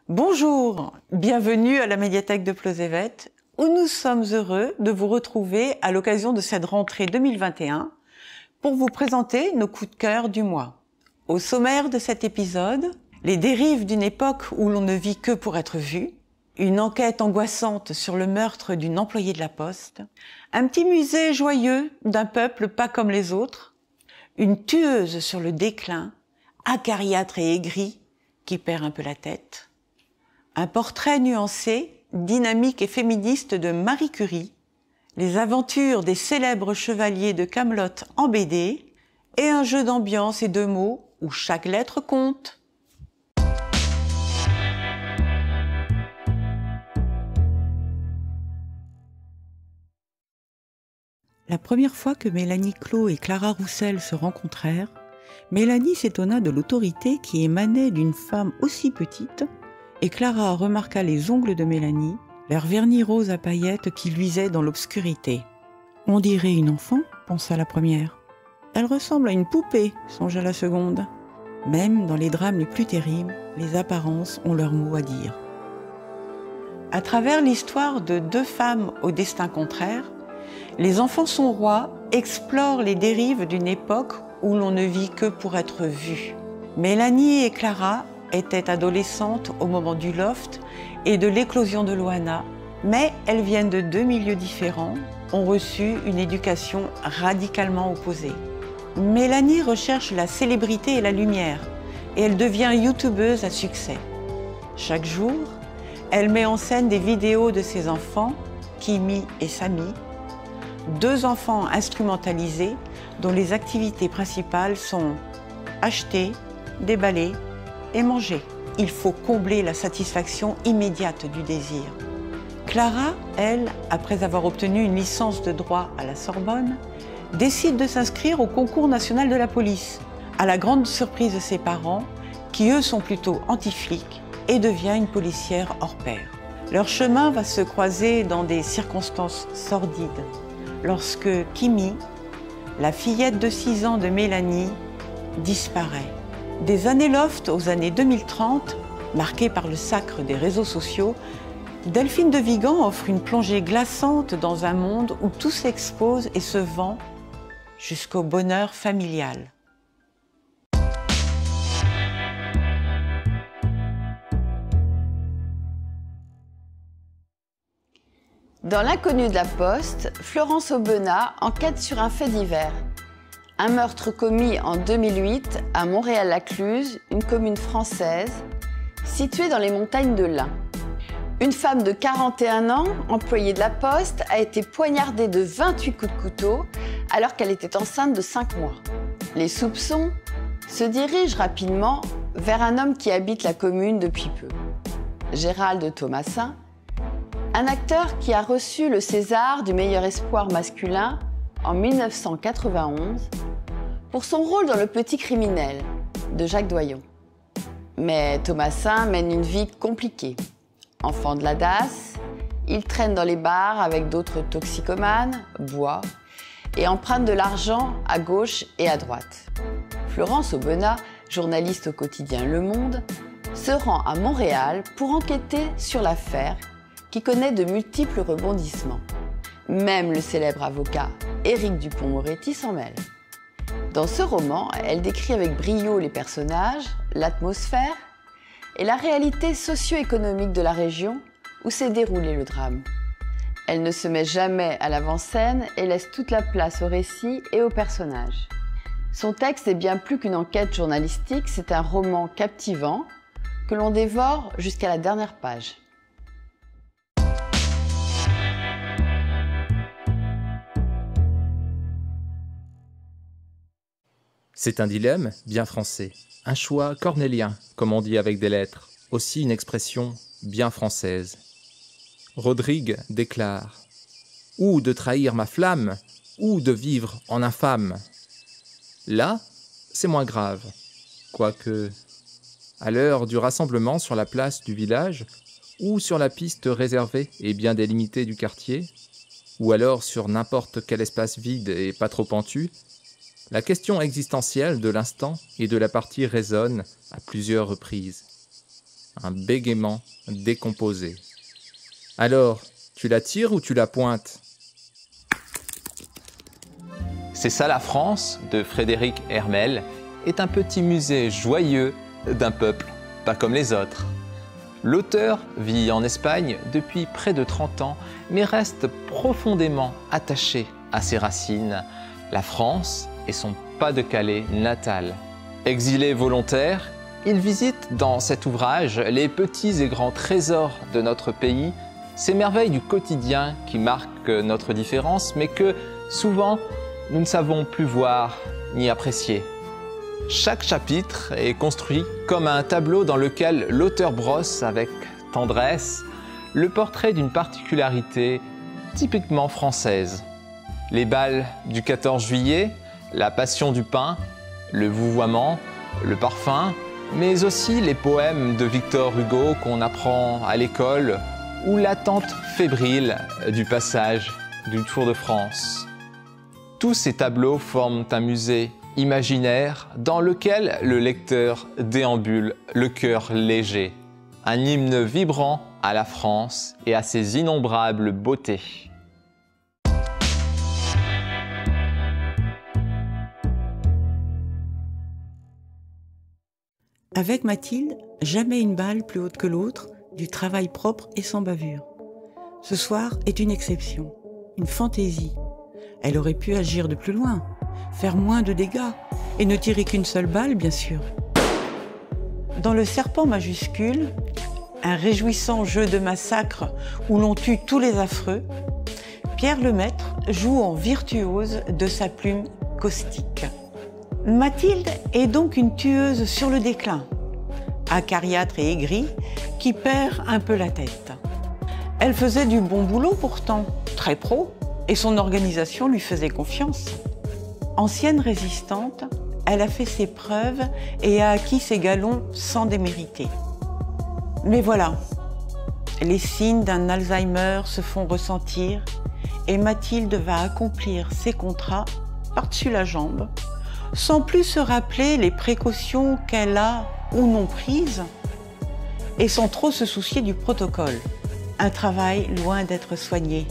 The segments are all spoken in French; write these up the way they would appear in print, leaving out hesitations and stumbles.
Bonjour, bienvenue à la médiathèque de Plozévet, où nous sommes heureux de vous retrouver à l'occasion de cette rentrée 2021 pour vous présenter nos coups de cœur du mois. Au sommaire de cet épisode, les dérives d'une époque où l'on ne vit que pour être vu, une enquête angoissante sur le meurtre d'une employée de la Poste, un petit musée joyeux d'un peuple pas comme les autres, une tueuse sur le déclin, acariâtre et aigrie, qui perd un peu la tête, un portrait nuancé, dynamique et féministe de Marie Curie, les aventures des célèbres chevaliers de Kaamelott en BD, et un jeu d'ambiance et de mots où chaque lettre compte. La première fois que Mélanie Clos et Clara Roussel se rencontrèrent, Mélanie s'étonna de l'autorité qui émanait d'une femme aussi petite, et Clara remarqua les ongles de Mélanie, leur vernis rose à paillettes qui luisaient dans l'obscurité. « On dirait une enfant », pensa la première. « Elle ressemble à une poupée », songea la seconde. Même dans les drames les plus terribles, les apparences ont leur mot à dire. À travers l'histoire de deux femmes au destin contraire, Les enfants sont rois explorent les dérives d'une époque où l'on ne vit que pour être vu. Mélanie et Clara étaient adolescentes au moment du loft et de l'éclosion de Loana, mais elles viennent de deux milieux différents, ont reçu une éducation radicalement opposée. Mélanie recherche la célébrité et la lumière, et elle devient youtubeuse à succès. Chaque jour, elle met en scène des vidéos de ses enfants, Kimi et Samy, deux enfants instrumentalisés dont les activités principales sont acheter, déballer et manger. Il faut combler la satisfaction immédiate du désir. Clara, elle, après avoir obtenu une licence de droit à la Sorbonne, décide de s'inscrire au concours national de la police, à la grande surprise de ses parents, qui eux sont plutôt anti-flics, et devient une policière hors pair. Leur chemin va se croiser dans des circonstances sordides, lorsque Kimi, la fillette de 6 ans de Mélanie, disparaît. Des années loft aux années 2030, marquées par le sacre des réseaux sociaux, Delphine de Vigan offre une plongée glaçante dans un monde où tout s'expose et se vend jusqu'au bonheur familial. Dans l'inconnu de la Poste, Florence Aubenas enquête sur un fait divers. Un meurtre commis en 2008 à Montréal-Lacluse, une commune française, située dans les montagnes de l'Ain. Une femme de 41 ans, employée de la Poste, a été poignardée de 28 coups de couteau alors qu'elle était enceinte de 5 mois. Les soupçons se dirigent rapidement vers un homme qui habite la commune depuis peu, Gérald Thomassin, un acteur qui a reçu le César du meilleur espoir masculin en 1991 pour son rôle dans Le Petit Criminel de Jacques Doyon. Mais Thomassin mène une vie compliquée. Enfant de la DAS, il traîne dans les bars avec d'autres toxicomanes, boit et emprunte de l'argent à gauche et à droite. Florence Aubenas, journaliste au quotidien Le Monde, se rend à Montréal pour enquêter sur l'affaire qui connaît de multiples rebondissements. Même le célèbre avocat Éric Dupond-Moretti s'en mêle. Dans ce roman, elle décrit avec brio les personnages, l'atmosphère et la réalité socio-économique de la région où s'est déroulé le drame. Elle ne se met jamais à l'avant-scène et laisse toute la place au récit et aux personnages. Son texte est bien plus qu'une enquête journalistique, c'est un roman captivant que l'on dévore jusqu'à la dernière page. C'est un dilemme bien français, un choix cornélien, comme on dit avec des lettres, aussi une expression bien française. Rodrigue déclare « Ou de trahir ma flamme, ou de vivre en infâme ». Là, c'est moins grave, quoique, à l'heure du rassemblement sur la place du village, ou sur la piste réservée et bien délimitée du quartier, ou alors sur n'importe quel espace vide et pas trop pentu, la question existentielle de l'instant et de la partie résonne à plusieurs reprises. un bégaiement décomposé. Alors, tu la tires ou tu la pointes? C'est ça la France de Frédéric Hermel est un petit musée joyeux d'un peuple pas comme les autres. L'auteur vit en Espagne depuis près de 30 ans, mais reste profondément attaché à ses racines, la France et son Pas-de-Calais natal. Exilé volontaire, il visite dans cet ouvrage les petits et grands trésors de notre pays, ces merveilles du quotidien qui marquent notre différence, mais que souvent nous ne savons plus voir ni apprécier. Chaque chapitre est construit comme un tableau dans lequel l'auteur brosse avec tendresse le portrait d'une particularité typiquement française. Les bals du 14 juillet, la passion du pain, le vouvoiement, le parfum, mais aussi les poèmes de Victor Hugo qu'on apprend à l'école ou l'attente fébrile du passage du Tour de France. Tous ces tableaux forment un musée imaginaire dans lequel le lecteur déambule le cœur léger. Un hymne vibrant à la France et à ses innombrables beautés. Avec Mathilde, jamais une balle plus haute que l'autre, du travail propre et sans bavure. Ce soir est une exception, une fantaisie. Elle aurait pu agir de plus loin, faire moins de dégâts et ne tirer qu'une seule balle, bien sûr. Dans le serpent majuscule, un réjouissant jeu de massacre où l'on tue tous les affreux, Pierre Lemaitre joue en virtuose de sa plume caustique. Mathilde est donc une tueuse sur le déclin, acariâtre et aigrie, qui perd un peu la tête. Elle faisait du bon boulot pourtant, très pro, et son organisation lui faisait confiance. Ancienne résistante, elle a fait ses preuves et a acquis ses galons sans démériter. Mais voilà, les signes d'un Alzheimer se font ressentir et Mathilde va accomplir ses contrats par-dessus la jambe, sans plus se rappeler les précautions qu'elle a ou non prises et sans trop se soucier du protocole. Un travail loin d'être soigné.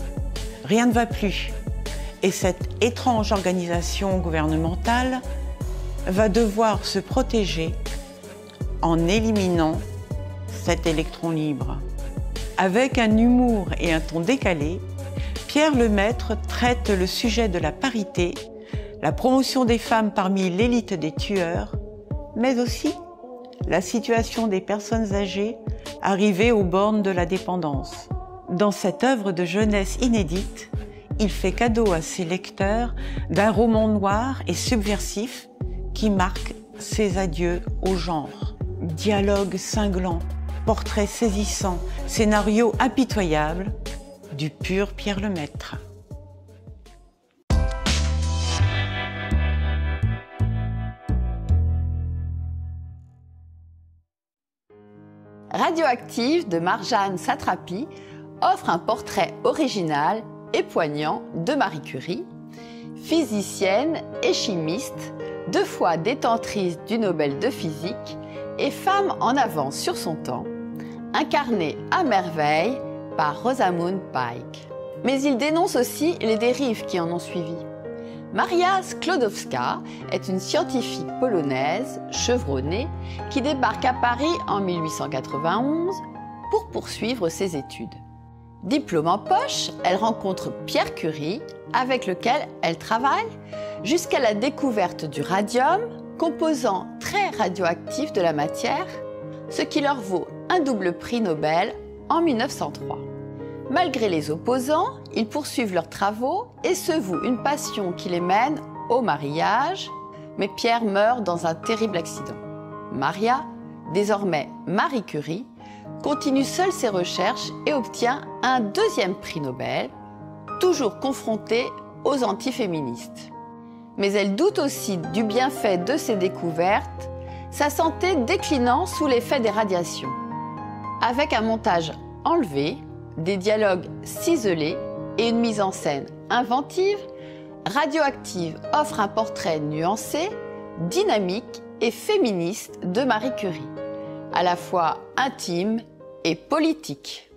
Rien ne va plus. Et cette étrange organisation gouvernementale va devoir se protéger en éliminant cet électron libre. Avec un humour et un ton décalé, Pierre Lemaitre traite le sujet de la parité, la promotion des femmes parmi l'élite des tueurs, mais aussi la situation des personnes âgées arrivées aux bornes de la dépendance. Dans cette œuvre de jeunesse inédite, il fait cadeau à ses lecteurs d'un roman noir et subversif qui marque ses adieux au genre. Dialogue cinglant, portrait saisissant, scénario impitoyable, du pur Pierre Lemaitre. Radioactive de Marjane Satrapi offre un portrait original et poignant de Marie Curie, physicienne et chimiste, 2 fois détentrice du Nobel de physique et femme en avance sur son temps, incarnée à merveille par Rosamund Pike. Mais il dénonce aussi les dérives qui en ont suivi. Maria Sklodowska est une scientifique polonaise chevronnée qui débarque à Paris en 1891 pour poursuivre ses études. Diplôme en poche, elle rencontre Pierre Curie, avec lequel elle travaille jusqu'à la découverte du radium, composant très radioactif de la matière, ce qui leur vaut un double prix Nobel en 1903. Malgré les opposants, ils poursuivent leurs travaux et se vouent une passion qui les mène au mariage, mais Pierre meurt dans un terrible accident. Maria, désormais Marie Curie, continue seule ses recherches et obtient un 2e prix Nobel, toujours confrontée aux antiféministes. Mais elle doute aussi du bienfait de ses découvertes, sa santé déclinant sous l'effet des radiations. Avec un montage enlevé, des dialogues ciselés et une mise en scène inventive, Radioactive offre un portrait nuancé, dynamique et féministe de Marie Curie, à la fois intime et politique.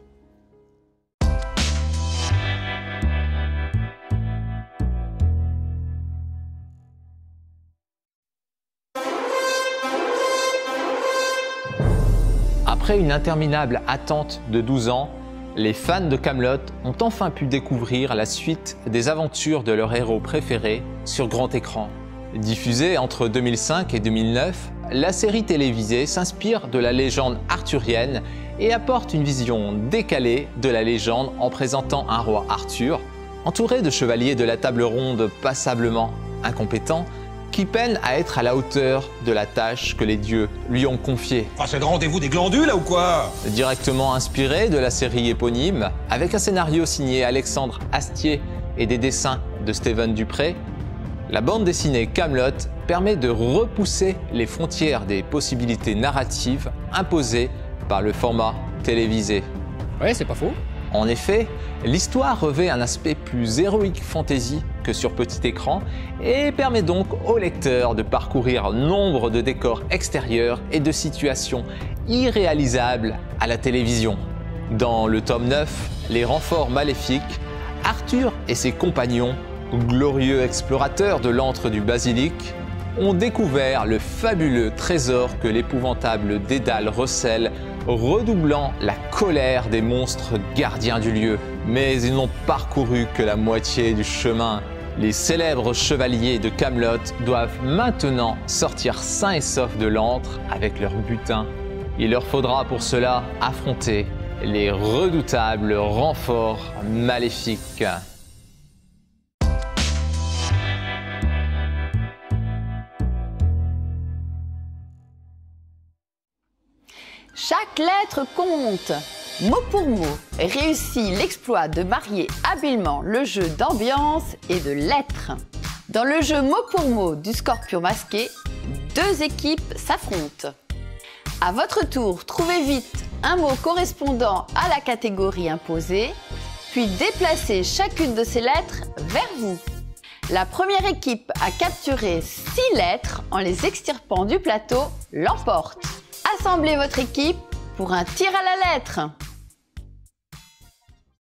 Après une interminable attente de 12 ans, les fans de Kaamelott ont enfin pu découvrir la suite des aventures de leur héros préféré sur grand écran. Diffusée entre 2005 et 2009, la série télévisée s'inspire de la légende arthurienne et apporte une vision décalée de la légende en présentant un roi Arthur, entouré de chevaliers de la table ronde passablement incompétents, qui peine à être à la hauteur de la tâche que les dieux lui ont confiée. Ah, c'est le rendez-vous des glandules, là, ou quoi? Directement inspiré de la série éponyme, avec un scénario signé Alexandre Astier et des dessins de Steven Dupré, la bande dessinée Kaamelott permet de repousser les frontières des possibilités narratives imposées par le format télévisé. Ouais, c'est pas faux. En effet, l'histoire revêt un aspect plus héroïque fantasy que sur petit écran et permet donc au lecteur de parcourir nombre de décors extérieurs et de situations irréalisables à la télévision. Dans le tome 9, Les renforts maléfiques, Arthur et ses compagnons, glorieux explorateurs de l'antre du basilic, ont découvert le fabuleux trésor que l'épouvantable Dédale recèle, redoublant la colère des monstres gardiens du lieu. Mais ils n'ont parcouru que la moitié du chemin. Les célèbres chevaliers de Kaamelott doivent maintenant sortir sains et saufs de l'antre avec leur butin. Il leur faudra pour cela affronter les redoutables renforts maléfiques. Chaque lettre compte. Mot pour mot, réussit l'exploit de marier habilement le jeu d'ambiance et de lettres. Dans le jeu mot pour mot du Scorpion masqué, deux équipes s'affrontent. À votre tour, trouvez vite un mot correspondant à la catégorie imposée, puis déplacez chacune de ces lettres vers vous. La première équipe à capturer 6 lettres en les extirpant du plateau l'emporte. Assemblez votre équipe pour un tir à la lettre.